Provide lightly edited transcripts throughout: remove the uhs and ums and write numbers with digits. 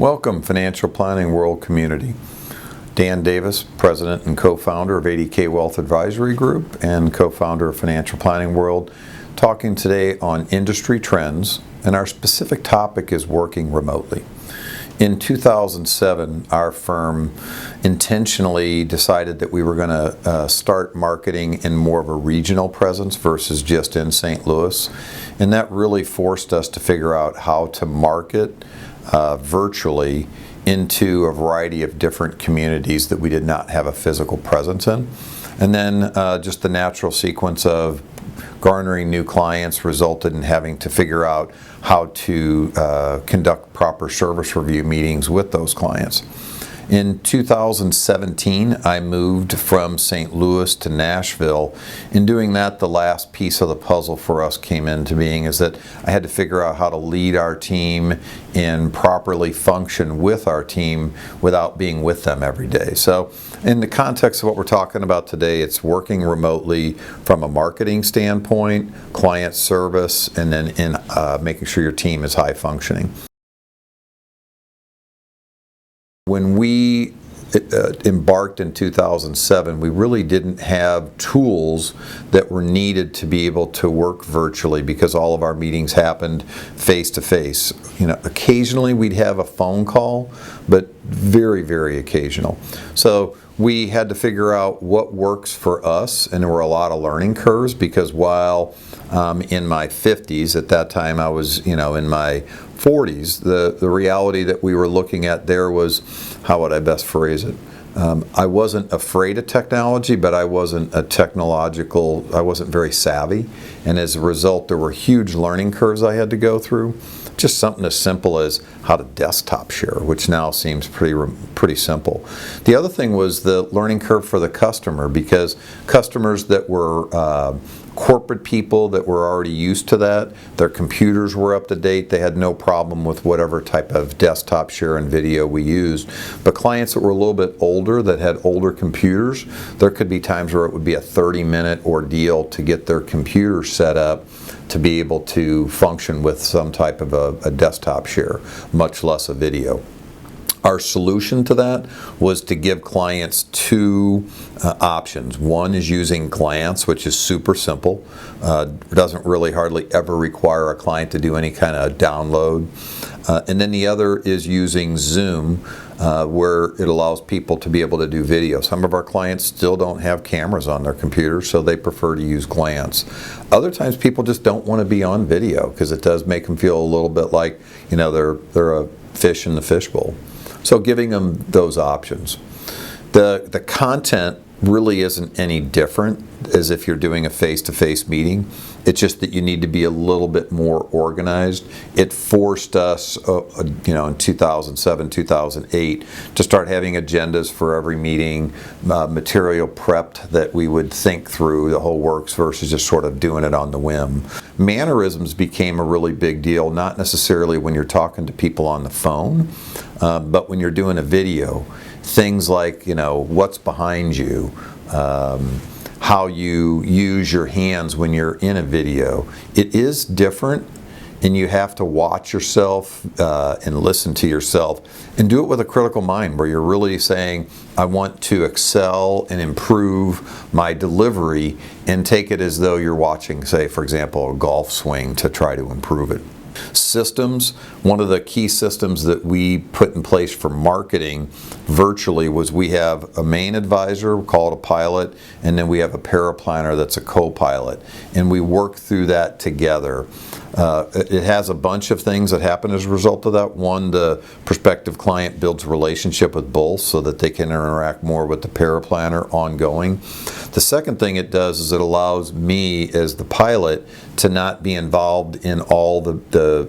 Welcome, Financial Planning World community. Dan Davis, President and co-founder of 80K Wealth Advisory Group and co-founder of Financial Planning World, talking today on industry trends, and our specific topic is working remotely. In 2007, our firm intentionally decided that we were going to start marketing in more of a regional presence versus just in St. Louis, and that really forced us to figure out how to market virtually into a variety of different communities that we did not have a physical presence in. And then just the natural sequence of garnering new clients resulted in having to figure out how to conduct proper service review meetings with those clients. In 2017, I moved from St. Louis to Nashville. In doing that, the last piece of the puzzle for us came into being is that I had to figure out how to lead our team and properly function with our team without being with them every day. So in the context of what we're talking about today, it's working remotely from a marketing standpoint, client service, and then in making sure your team is high functioning. When we embarked in 2007, we really didn't have tools that were needed to be able to work virtually because all of our meetings happened face to face. You know, occasionally we'd have a phone call, but very, very occasional. So we had to figure out what works for us, and there were a lot of learning curves because while in my 50s, at that time I was, in my 40s, the reality that we were looking at there was, how would I best phrase it? I wasn't afraid of technology, but I wasn't I wasn't very savvy, and as a result there were huge learning curves I had to go through. Just something as simple as how to desktop share, which now seems pretty simple. The other thing was the learning curve for the customer, because customers that were corporate people that were already used to that, their computers were up to date, they had no problem with whatever type of desktop share and video we used. But clients that were a little bit older, that had older computers, there could be times where it would be a 30-minute ordeal to get their computer set up to be able to function with some type of a desktop share, much less a video. Our solution to that was to give clients two options. One is using Glance, which is super simple. Doesn't really hardly ever require a client to do any kind of download. And then the other is using Zoom, where it allows people to be able to do video. Some of our clients still don't have cameras on their computers, so they prefer to use Glance. Other times people just don't want to be on video because it does make them feel a little bit like, they're a fish in the fishbowl. So giving them those options. The content really isn't any different as if you're doing a face-to-face meeting. It's just that you need to be a little bit more organized. It forced us, in 2007, 2008, to start having agendas for every meeting, material prepped that we would think through the whole works versus just sort of doing it on the whim. Mannerisms became a really big deal, not necessarily when you're talking to people on the phone, but when you're doing a video. Things like, what's behind you, how you use your hands when you're in a video. It is different, and you have to watch yourself and listen to yourself and do it with a critical mind where you're really saying, I want to excel and improve my delivery, and take it as though you're watching, say, for example, a golf swing to try to improve it. Systems, one of the key systems that we put in place for marketing virtually was we have a main advisor, we call it a pilot, and then we have a paraplanner that's a co-pilot, and we work through that together. It has a bunch of things that happen as a result of that. One, the prospective client builds a relationship with both so that they can interact more with the paraplanner ongoing. The second thing it does is it allows me as the pilot to not be involved in all the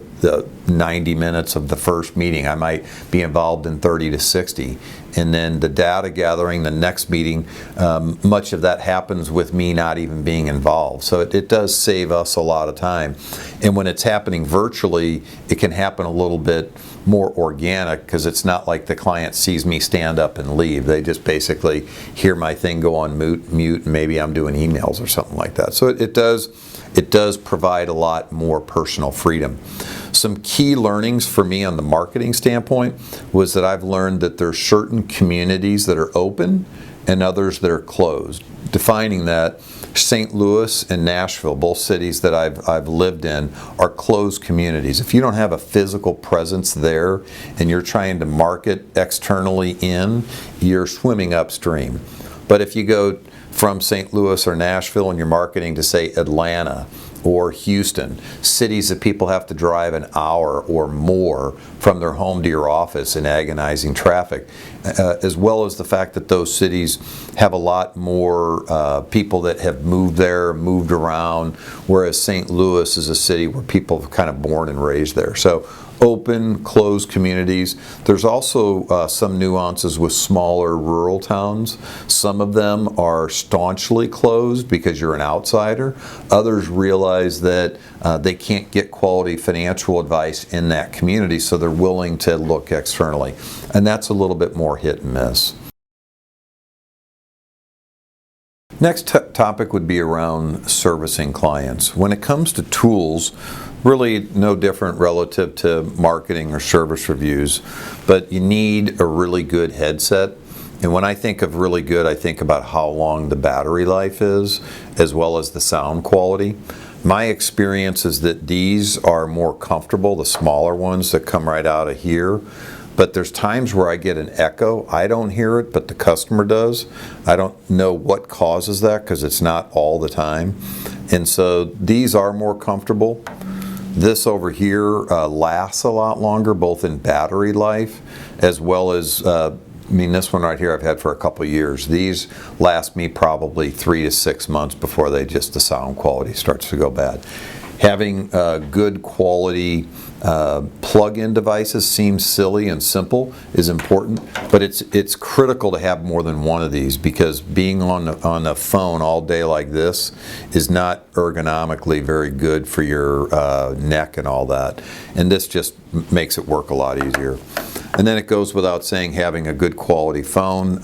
90 minutes of the first meeting. I might be involved in 30 to 60. And then the data gathering, the next meeting, much of that happens with me not even being involved. So it does save us a lot of time. And when it's happening virtually, it can happen a little bit more organic because it's not like the client sees me stand up and leave. They just basically hear my thing go on mute, and maybe I'm doing emails or something like that. So it does provide a lot more personal freedom. Some key learnings for me on the marketing standpoint was that I've learned that there's certain communities that are open and others that are closed. Defining that, St. Louis and Nashville, both cities that I've lived in, are closed communities. If you don't have a physical presence there and you're trying to market externally in, you're swimming upstream. But if you go from St. Louis or Nashville and you're marketing to, say, Atlanta or Houston, cities that people have to drive an hour or more from their home to your office in agonizing traffic, as well as the fact that those cities have a lot more people that have moved there, moved around, whereas St. Louis is a city where people are kind of born and raised there. So open, closed communities. There's also some nuances with smaller rural towns. Some of them are staunchly closed because you're an outsider. Others realize that they can't get quality financial advice in that community, so they're willing to look externally. And that's a little bit more hit and miss. Next topic would be around servicing clients. When it comes to tools, really no different relative to marketing or service reviews, but you need a really good headset. And when I think of really good, I think about how long the battery life is, as well as the sound quality. My experience is that these are more comfortable, the smaller ones that come right out of here. But there's times where I get an echo. I don't hear it, but the customer does. I don't know what causes that because it's not all the time. And so these are more comfortable. This over here lasts a lot longer, both in battery life as well as, this one right here I've had for a couple of years. These last me probably 3 to 6 months before the sound quality starts to go bad. Having good quality plug-in devices seems silly and simple, is important, but it's critical to have more than one of these, because being on a phone all day like this is not ergonomically very good for your neck and all that, and this just makes it work a lot easier. And then it goes without saying, having a good quality phone,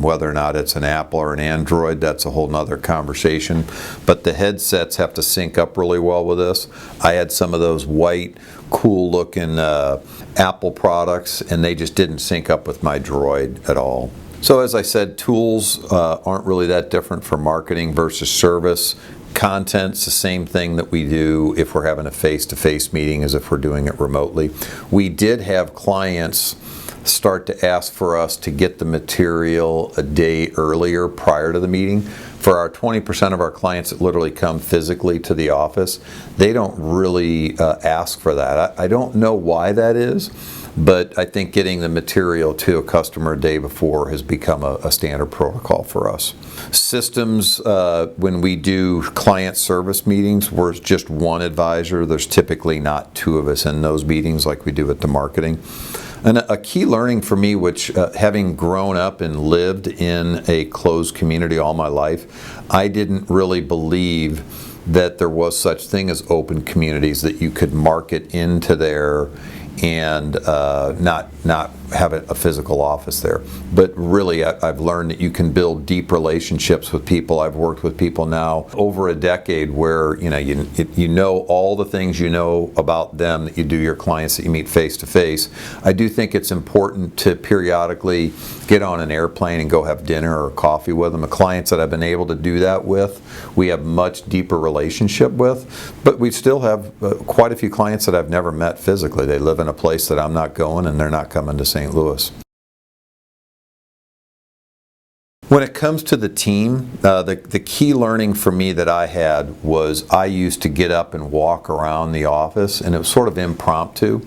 whether or not it's an Apple or an Android, that's a whole nother conversation. But the headsets have to sync up really well with this. I had some of those white, cool looking Apple products, and they just didn't sync up with my Droid at all. So as I said, tools aren't really that different for marketing versus service. Content's the same thing that we do if we're having a face-to-face meeting as if we're doing it remotely. We did have clients start to ask for us to get the material a day earlier prior to the meeting. For our 20% of our clients that literally come physically to the office, they don't really ask for that. I don't know why that is, but I think getting the material to a customer a day before has become a standard protocol for us. Systems, when we do client service meetings, we're just one advisor. There's typically not two of us in those meetings like we do at the marketing. And a key learning for me, which having grown up and lived in a closed community all my life, I didn't really believe that there was such thing as open communities, that you could market into there and not have a physical office there. But really, I've learned that you can build deep relationships with people. I've worked with people now over a decade where you know all the things you know about them that you do your clients that you meet face to face. I do think it's important to periodically get on an airplane and go have dinner or coffee with them. The clients that I've been able to do that with, we have much deeper relationship with, but we still have quite a few clients that I've never met physically. They live in a place that I'm not going, and they're not coming to St. Louis. When it comes to the team, the key learning for me that I had was I used to get up and walk around the office, and it was sort of impromptu.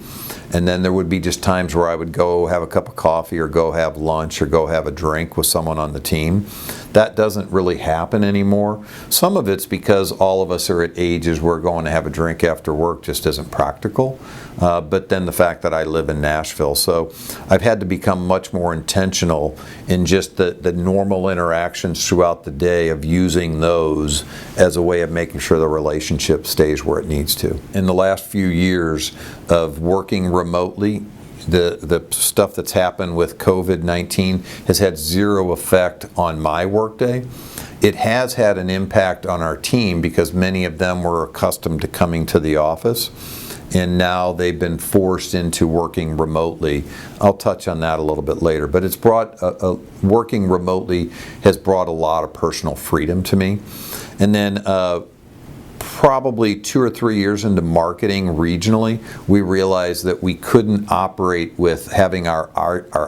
And then there would be just times where I would go have a cup of coffee or go have lunch or go have a drink with someone on the team. That doesn't really happen anymore. Some of it's because all of us are at ages where going to have a drink after work just isn't practical. But then the fact that I live in Nashville. So I've had to become much more intentional in just the normal interactions throughout the day of using those as a way of making sure the relationship stays where it needs to. In the last few years of working remotely, the stuff that's happened with COVID-19 has had zero effect on my workday. It has had an impact on our team because many of them were accustomed to coming to the office. and now they've been forced into working remotely. I'll touch on that a little bit later, but it's brought working remotely has brought a lot of personal freedom to me. And then probably 2 or 3 years into marketing regionally, we realized that we couldn't operate with having our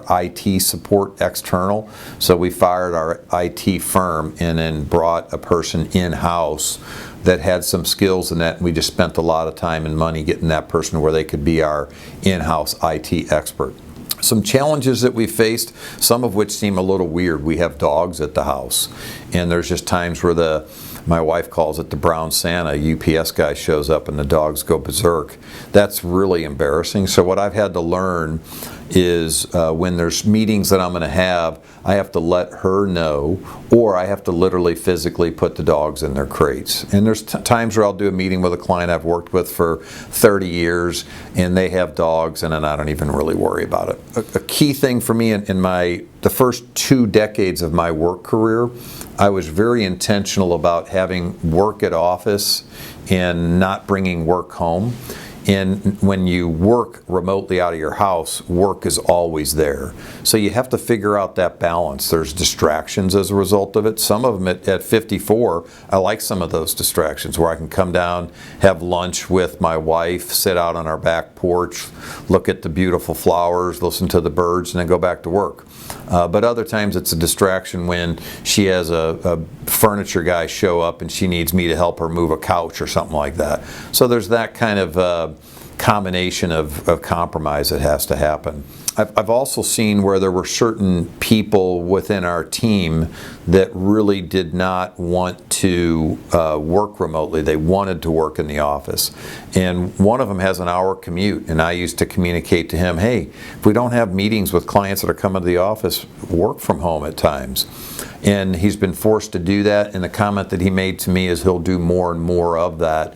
IT support external. So we fired our IT firm and then brought a person in-house that had some skills in that, and we just spent a lot of time and money getting that person where they could be our in-house IT expert. Some challenges that we faced, some of which seem a little weird. We have dogs at the house, and there's just times where my wife calls it the brown Santa, UPS guy shows up and the dogs go berserk. That's really embarrassing. So what I've had to learn is when there's meetings that I'm going to have, I have to let her know, or I have to literally physically put the dogs in their crates. And there's times where I'll do a meeting with a client I've worked with for 30 years, and they have dogs, and then I don't even really worry about it. A key thing for me in the first 2 decades of my work career, I was very intentional about having work at office and not bringing work home. And when you work remotely out of your house, work is always there. So you have to figure out that balance. There's distractions as a result of it. Some of them at 54, I like some of those distractions where I can come down, have lunch with my wife, sit out on our back porch, look at the beautiful flowers, listen to the birds, and then go back to work. But other times it's a distraction when she has a furniture guy show up and she needs me to help her move a couch or something like that. So there's that kind of combination of compromise that has to happen. I've also seen where there were certain people within our team that really did not want to work remotely. They wanted to work in the office. And one of them has an hour commute, and I used to communicate to him, hey, if we don't have meetings with clients that are coming to the office, work from home at times. And he's been forced to do that, and the comment that he made to me is he'll do more and more of that,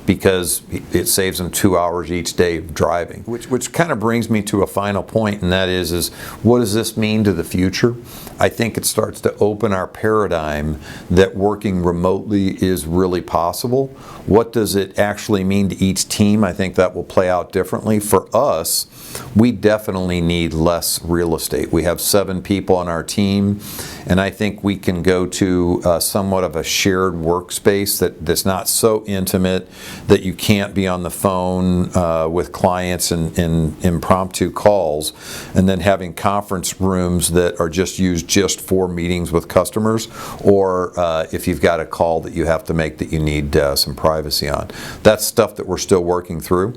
because it saves them 2 hours each day of driving. Which kind of brings me to a final point, and that is what does this mean to the future? I think it starts to open our paradigm that working remotely is really possible. What does it actually mean to each team? I think that will play out differently. For us, we definitely need less real estate. We have 7 people on our team, and I think we can go to somewhat of a shared workspace that's not so intimate that you can't be on the phone with clients in impromptu calls, and then having conference rooms that are just used just for meetings with customers, or if you've got a call that you have to make that you need some privacy on. That's stuff that we're still working through.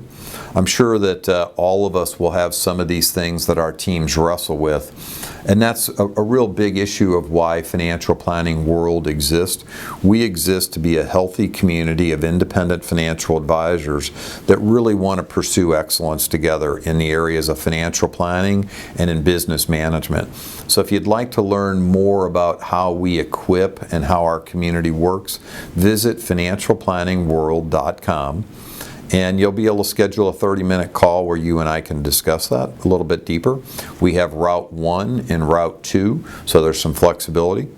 I'm sure that all of us will have some of these things that our teams wrestle with, and that's a real big issue of why Financial Planning World exists. We exist to be a healthy community of independent financial advisors that really want to pursue excellence together in the areas of financial planning and in business management. So if you'd like to learn more about how we equip and how our community works, visit financialplanningworld.com. And you'll be able to schedule a 30-minute call where you and I can discuss that a little bit deeper. We have Route 1 and Route 2, so there's some flexibility.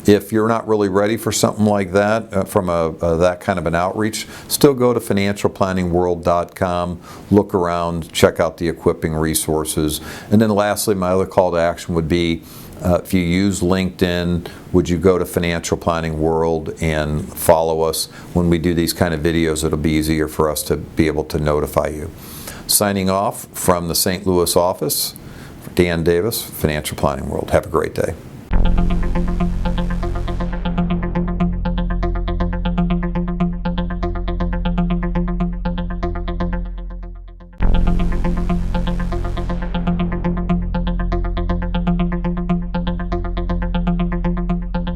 If you're not really ready for something like that, from that kind of an outreach, still go to financialplanningworld.com, look around, check out the equipping resources. And then lastly, my other call to action would be, if you use LinkedIn, would you go to Financial Planning World and follow us? When we do these kind of videos, it'll be easier for us to be able to notify you. Signing off from the St. Louis office, Dan Davis, Financial Planning World. Have a great day.